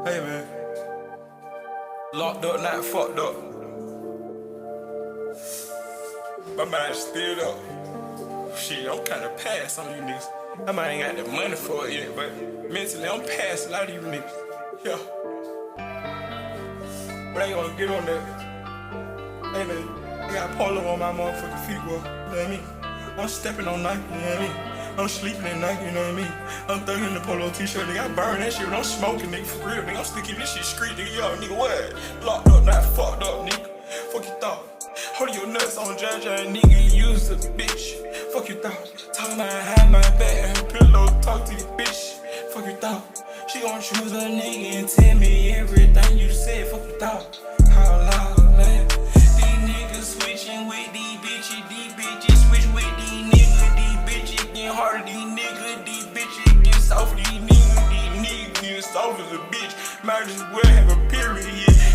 Hey man, locked up, not fucked up. My mind still up. Shit, I'm kinda past on you niggas. I might ain't got the money for it yet, but mentally I'm past a lot of you niggas. Yeah. But I ain't gonna get on that. Hey man, I got polo on my motherfucking feet, bro. You know what I mean? I'm stepping on Nike, you know what I mean? I'm sleeping in Nike, you know what I mean? I'm thugging the polo t-shirt, nigga. I burn that shit, but I'm smoking, nigga, for real, nigga. I'm still keeping this shit street, nigga. Yo, nigga, what? Locked up, not fucked up, nigga. Fuck you thought. Hold your nuts on Jaja, nigga, you use a bitch. Fuck you thought. Talking about have my back and pillow, talk to your bitch. Fuck you thought. She gon' choose a nigga and tell me everything you said. Fuck you thought. How loud, man. These niggas switching with these bitches switch with these niggas getting harder, these bitches get soft, these niggas get soft as a bitch. Might as well have a period.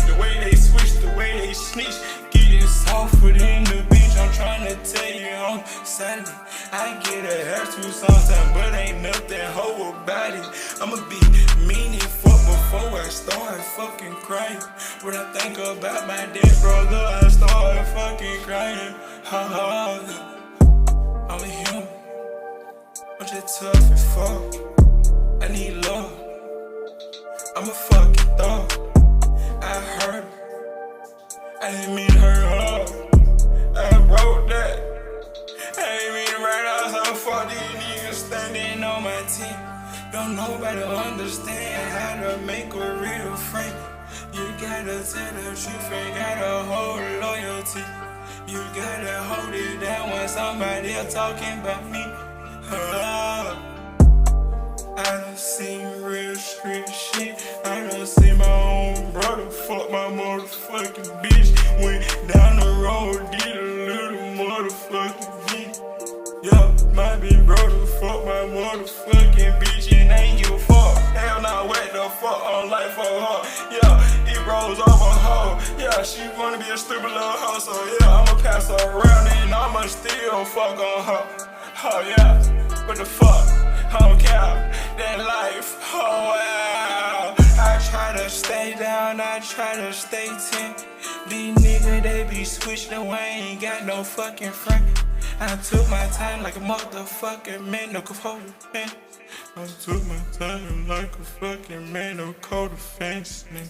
The way they switch, the way they snitch, getting softer than the bitch. I'm trying to tell you on Saturday, I get a attitude sometimes, but ain't nothing hoe about it. I'ma be mean and fuck before I start fucking crying. When I think about my dead brother, I start fucking crying. I'm a human, I'm just tough as fuck. I need love, I'm a fucking thug. I hurt, I didn't mean to hurt her. I wrote that, I didn't mean to write out. So fuck these niggas standing on my team. Don't nobody understand how to make a real friend. You gotta tell the truth and gotta hold loyalty. You gotta hold it down when somebody else talking about me. I done seen real street shit. I done seen my own brother fuck my motherfucking bitch. Went down the road, did a little motherfucking bitch. Yeah, my big brother fuck my motherfucking bitch and ain't give a fuck. Hell nah, what the fuck on life for her? Yeah, it rolls off a hoe. Yeah, she wanna be a stupid little hoe, so yeah, I'ma pass her around and I'ma still fuck on her. Oh yeah, what the fuck? I don't care, that life, oh wow. I try to stay down, I try to stay 10. These niggas, they be switching away, ain't got no fucking friend. I took my time like a motherfucking man, no co-defense. I took my time like a fucking man, no co-defense, nigga.